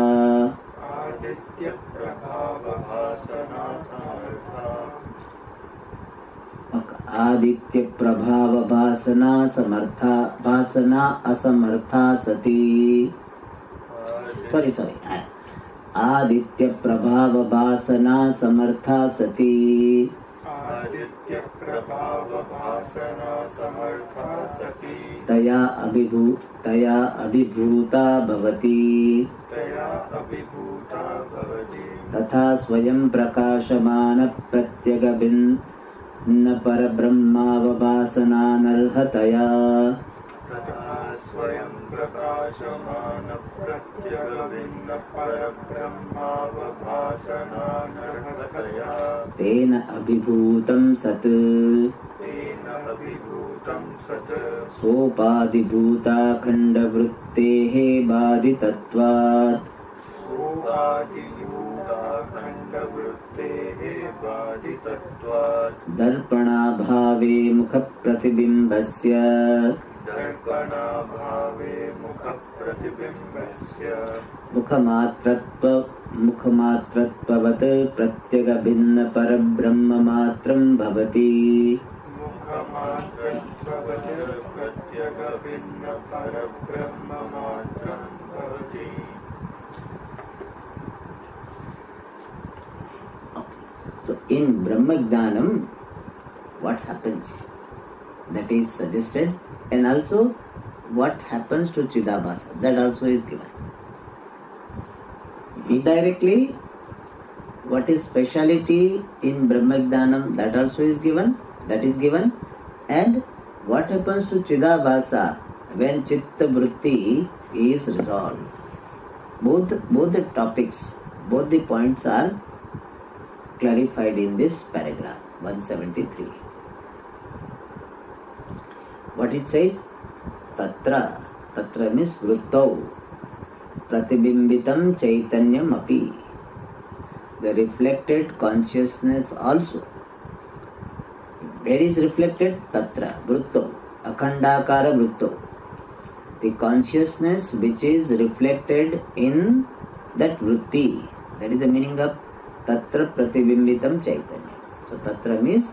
आदित्य प्रभाव वासना समर्था वासना असमर्था सती sorry Aditya प्रभाव वासना समर्था सती तया अभिभूता भवति तथा स्वयं प्रकाशमान प्रत्यगभिन्न परब्रह्मावभासनानर्हतया तेन अभिभूतं सत् सोपाधिभूताखण्डवृत्तेः बाधितत्वात् दर्पणाभावे मुखप्रतिबिम्बस्य मुखमात्रत्ववत् प्रत्यगभिन्न परब्रह्ममात्रं भवति So in Brahma Jnanam, what happens? That is suggested, and also what happens to Chidabhasa, that also is given. Indirectly, what is speciality in Brahma Jnanam, that also is given, and what happens to Chidabhasa when Chitta Vritti is resolved. Both the topics, both the points are clarified in this paragraph 173. What it says? Tatra means vrittau pratibimbitam chaitanyam api. The reflected consciousness also Where is reflected? Tatra, Vrutto, Akhandakara Vrutto. The consciousness which is reflected in that Vritti. That is the meaning of Tatra Pratibimbitam Chaitanya. So Tatra means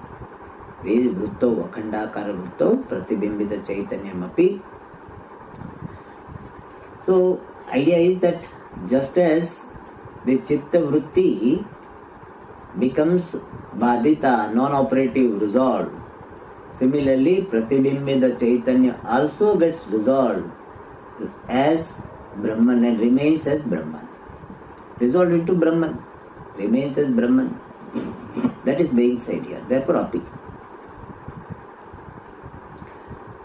Vrutto, Akhandakara Vrutto, Pratibimbita Chaitanyam api. So idea is that just as the Chitta Vritti becomes Badita, non-operative, resolved, similarly Pratibimbita Chaitanya also gets resolved as Brahman and remains as Brahman. Resolved into Brahman, remains as Brahman. That is being said here. Therefore, api.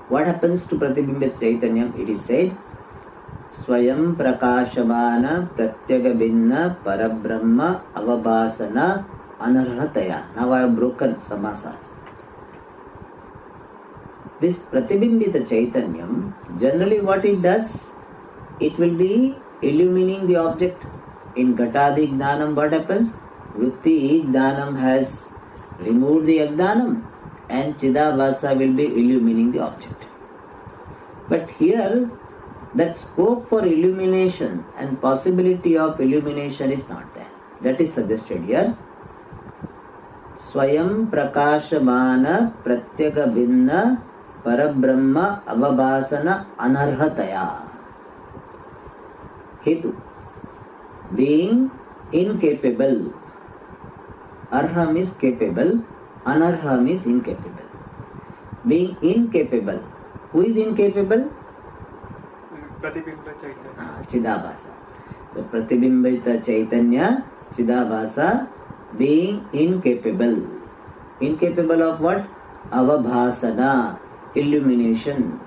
What happens to Pratibimbita Chaitanyam? It is said, Swayam Prakashamana Pratyaga Binna Parabrahma Avabhasana Anarhataya. Now I have broken Samasa. This Pratibimbita Chaitanyam, generally what it does, it will be illumining the object. In Ghatadi Jnanam, what happens? Vritti Jnanam has removed the Ajnanam and Chidabhasa will be illumining the object. But here, that scope for illumination and possibility of illumination is not there. That is suggested here. Swayam Prakashamana Pratyaga Binna Parabrahma Avabhasana Anarhataya. Hetu. Being incapable. Arham is capable, Anarham is incapable. Being incapable. Who is incapable? Pratibimba Chaitanya. Chidabhasa. So Pratibimbita Chaitanya, Chidabhasa, being incapable. Incapable of what? Avabhasana, illumination.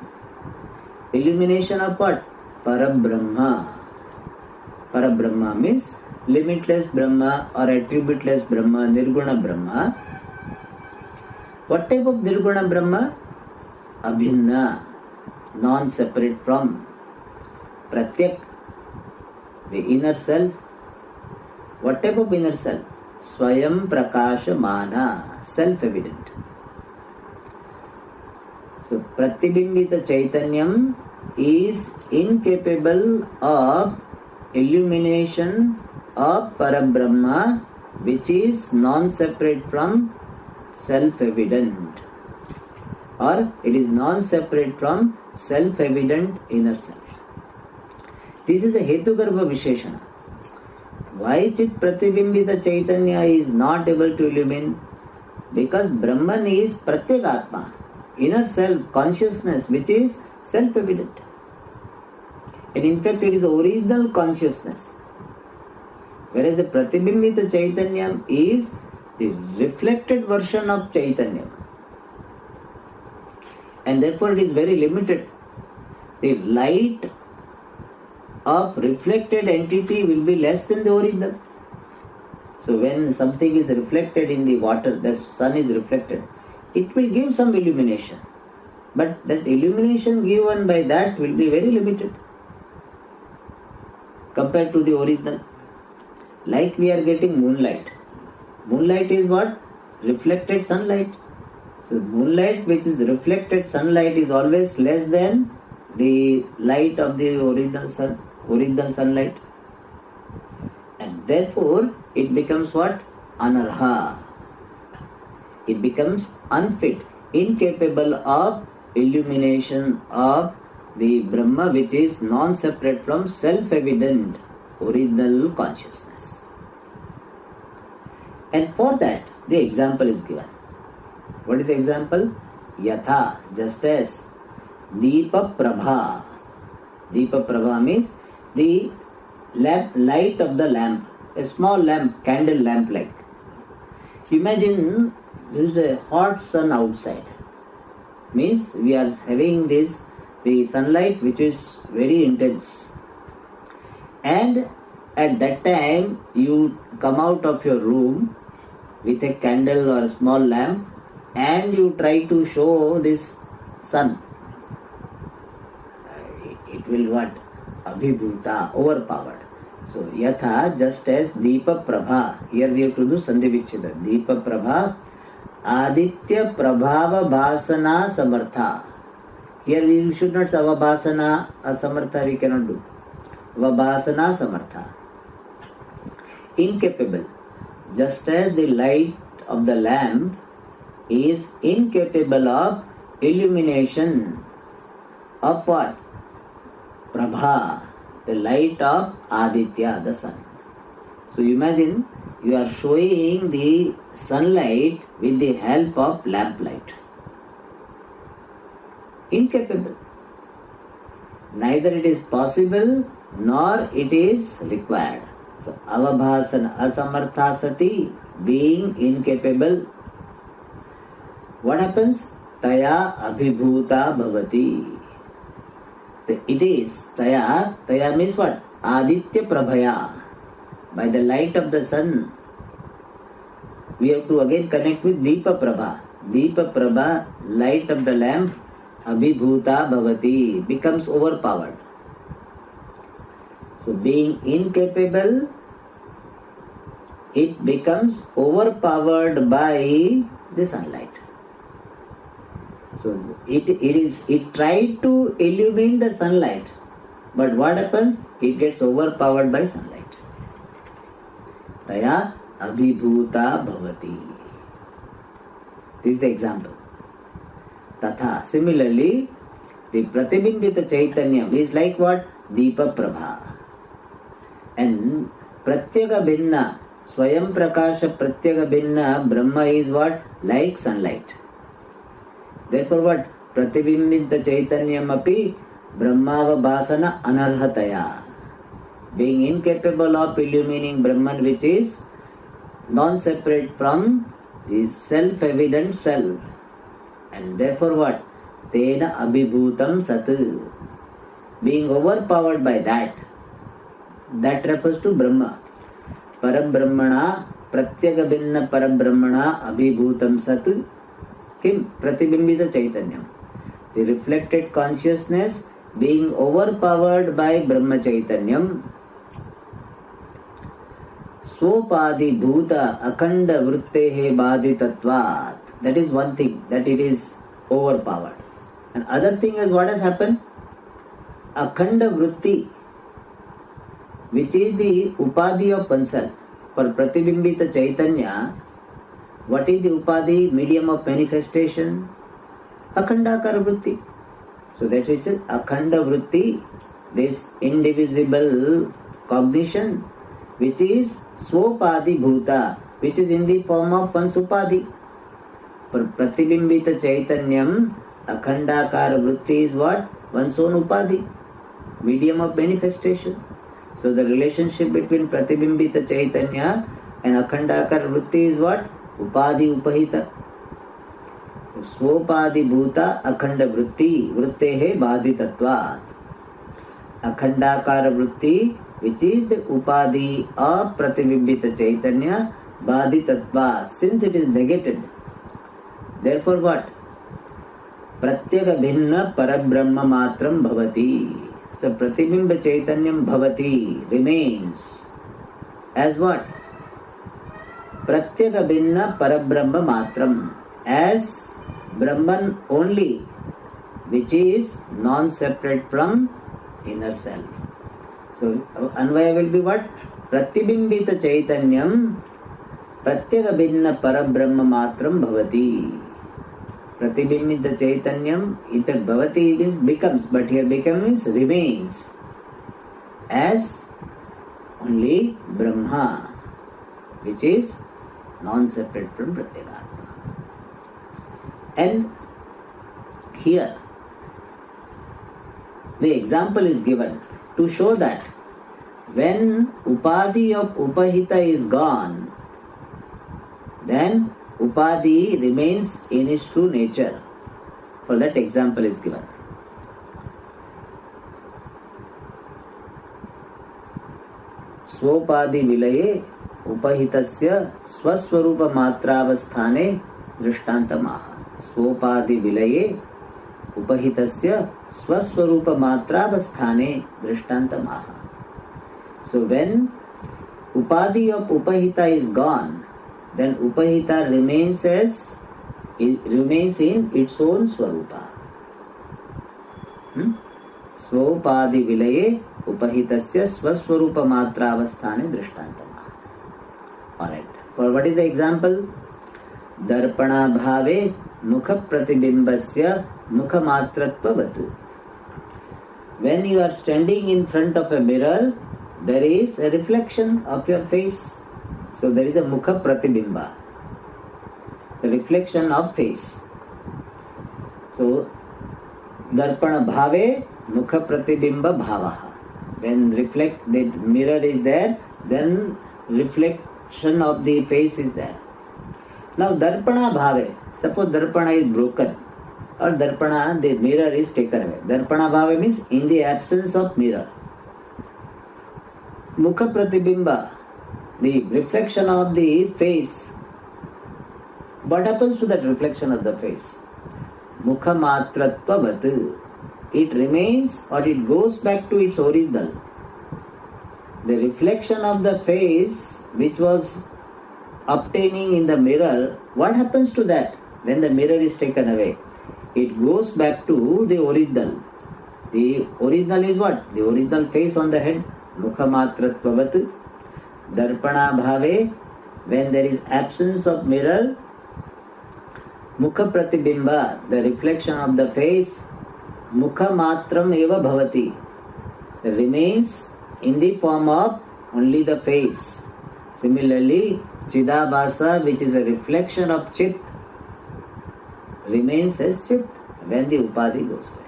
Illumination of what? Parabrahma. Parabrahma means limitless Brahma or attributeless Brahma, Nirguna Brahma. What type of Nirguna Brahma? Abhinna, non-separate from. Pratyak, the inner self. What type of inner self? Swayam Prakashamana, self-evident. So Pratibimbita Chaitanyam is incapable of illumination of Parabrahma, which is non-separate from self-evident, or it is non-separate from self-evident inner self. This is a Hetugarbha Visheshana. Why Chit Pratibimbita Chaitanya is not able to illumine? Because Brahman is Pratyagatma, inner self, consciousness, which is self-evident. And in fact, it is original consciousness. Whereas the Pratibimbita Chaitanya is the reflected version of Chaitanya. And therefore it is very limited. The light of reflected entity will be less than the original. So when something is reflected in the water, the sun is reflected, it will give some illumination. But that illumination given by that will be very limited compared to the original. Like we are getting moonlight. Moonlight is what? Reflected sunlight. So moonlight which is reflected sunlight is always less than the light of the original sunlight. And therefore it becomes what? Anarha. It becomes unfit, incapable of illumination of the Brahma, which is non-separate from self-evident original consciousness. And for that, the example is given. What is the example? Yatha, just as Deepa Prabha. Deepa Prabha means the light of the lamp, a small lamp, candle lamp like. Imagine there is a hot sun outside. Means we are having the sunlight which is very intense. And at that time you come out of your room with a candle or a small lamp and you try to show this sun. It will what? Abhibhuta, overpowered. So Yatha, just as Deepa Prabha, here we have to do Sandhi Vichcheda. Deepa Prabha, Aditya Prabhava Bhasana Samartha. Here we should not say Avabhasana Asamartha, we cannot do. Avabhasana Samartha. Incapable. Just as the light of the lamp is incapable of illumination of what? Prabha, the light of Aditya, the sun. So imagine you are showing the sunlight with the help of lamplight. Incapable. Neither it is possible nor it is required. So avabhasana asamartha sati, being incapable. What happens? Taya abhibhuta bhavati. It is Taya. Taya means what? Aditya Prabhaya. By the light of the sun. We have to again connect with Deepa Prabha. Deepa Prabha, light of the lamp, Abhibhuta Bhavati, becomes overpowered. So being incapable, it becomes overpowered by the sunlight. So it tried to illumine the sunlight, but what happens? It gets overpowered by sunlight. Taya abhibhuta bhavati. This is the example. Tatha. Similarly, the Pratibimbita Chaitanyam is like what? Deepa Prabha. And Pratyaka Bhinna, Swayam Prakasha Pratyaka Bhinna, Brahma is what? Like sunlight. Therefore what? Pratibimbita Chaitanyam api Brahmava Bhasana Anarhataya. Being incapable of illumining Brahman, which is non-separate from the self-evident self. And therefore what? Tena abhibhutam sat. Being overpowered by that. That refers to Brahma. Parabrahmana, Pratyaka Bhinna Parabrahmana abhibhutam sat. Kim? Pratibimbita Chaitanyam. The reflected consciousness being overpowered by Brahma Chaitanyam. Swopadi Bhuta Akhanda Vrittehe Baditatvat. That is one thing, that it is overpowered. And other thing is what has happened? Akhanda Vritti, which is the Upadi of oneself. For Pratibimbita Chaitanya, what is the Upadi, medium of manifestation? Akhandakara Vritti. So that is it, Akhanda Vritti, this indivisible cognition, which is Swopadi Bhuta, which is in the form of one's Upadi. For Pratibimbita Chaitanyam, Akhandakara Vritti is what? One's own Upadi, medium of manifestation. So the relationship between Pratibimbita Chaitanya and Akhandakara Vritti is what? Upadi Upahita. Swopadi Bhuta Akhanda Vritti, Vrittehe Baditatvat. Akhandakara Vritti, which is the Upadi of Pratibimbita Chaitanya, Baditatva, since it is negated. Therefore what? Pratyaka Bhinna Parabrahma Matram Bhavati. So Pratibimba Chaitanyam Bhavati, remains as what? Pratyaka Bhinna Parabrahma Matram, as Brahman only, which is non-separate from inner self. So Anvaya will be what? Pratibimbita Chaitanyam Pratyaka Bhinna Parabrahma Matram Bhavati. Pratibimbita Chaitanyam, it Bhavati means becomes, but here becomes remains as only Brahma, which is non-separate from Pratyeka. And here the example is given to show that when Upadi of Upahita is gone, then Upadi remains in its true nature. For that example is given. Swopadi vilaye upahitasya swaswarupa matravasthane drishtantamaha. Swopadi vilaye upahitasya swaswarupa matravasthane drishtantamaha. So when Upadi of Upahita is gone, then Upahita remains as it remains in its own Swarupa. Svopadi vilaye upahitasya swaswarupa matravasthane drishtantama. Alright. For what is the example? Darpana bhave mukha pratibimbasya mukha matratvavat. When you are standing in front of a mirror, there is a reflection of your face. So there is a mukha pratibimba, the reflection of face. So darpana bhave mukha pratibimba bhavaha. When the mirror is there, then reflection of the face is there. Now darpana bhave, suppose darpana is broken, or darpana, the mirror is taken away. Darpana bhave means in the absence of mirror. Mukha pratibimba, the reflection of the face. What happens to that reflection of the face? Mukha matratvavat. It remains or it goes back to its original. The reflection of the face which was obtaining in the mirror, what happens to that when the mirror is taken away? It goes back to the original. The original is what? The original face on the head. Mukha matratvavat. Darpana bhave, when there is absence of mirror, mukha pratibimba, the reflection of the face, mukha matram eva bhavati, remains in the form of only the face. Similarly, Chidabhasa, which is a reflection of Chit, remains as Chit when the Upadhi goes away.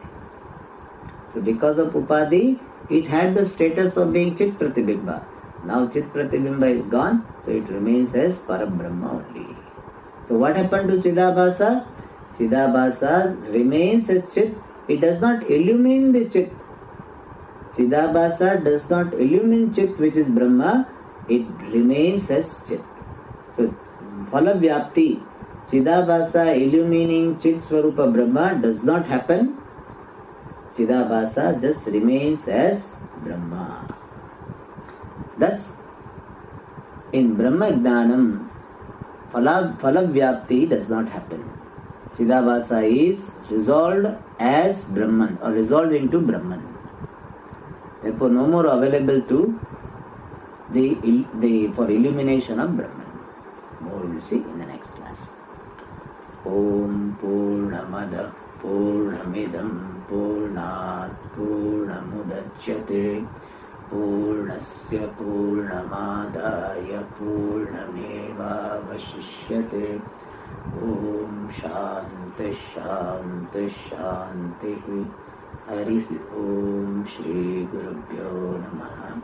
So because of Upadhi, it had the status of being Chit Pratibimba. Now Chit Pratibimba is gone, so it remains as Parabrahma only. So what happened to Chidabhasa? Chidabhasa remains as Chit. It does not illumine the Chit. Chidabhasa does not illumine Chit, which is Brahma. It remains as Chit. So Phalavyapti, Chidabhasa illumining Chit Swarupa Brahma does not happen. Chidabhasa just remains as Brahma. Thus, in Brahma Jnanam, Phalavyapti does not happen. Chidabhasa is resolved as Brahman or resolved into Brahman. Therefore, no more available to the for illumination of Brahman. More we will see in the next class. Om Purnamada Purnamidam Purnat Purnamudachyate Purnasya Purnamadaya Purnameva Vashishyate. Om Shanti Shanti Shanti. Hari Om Shri Gurubhyo Namaha.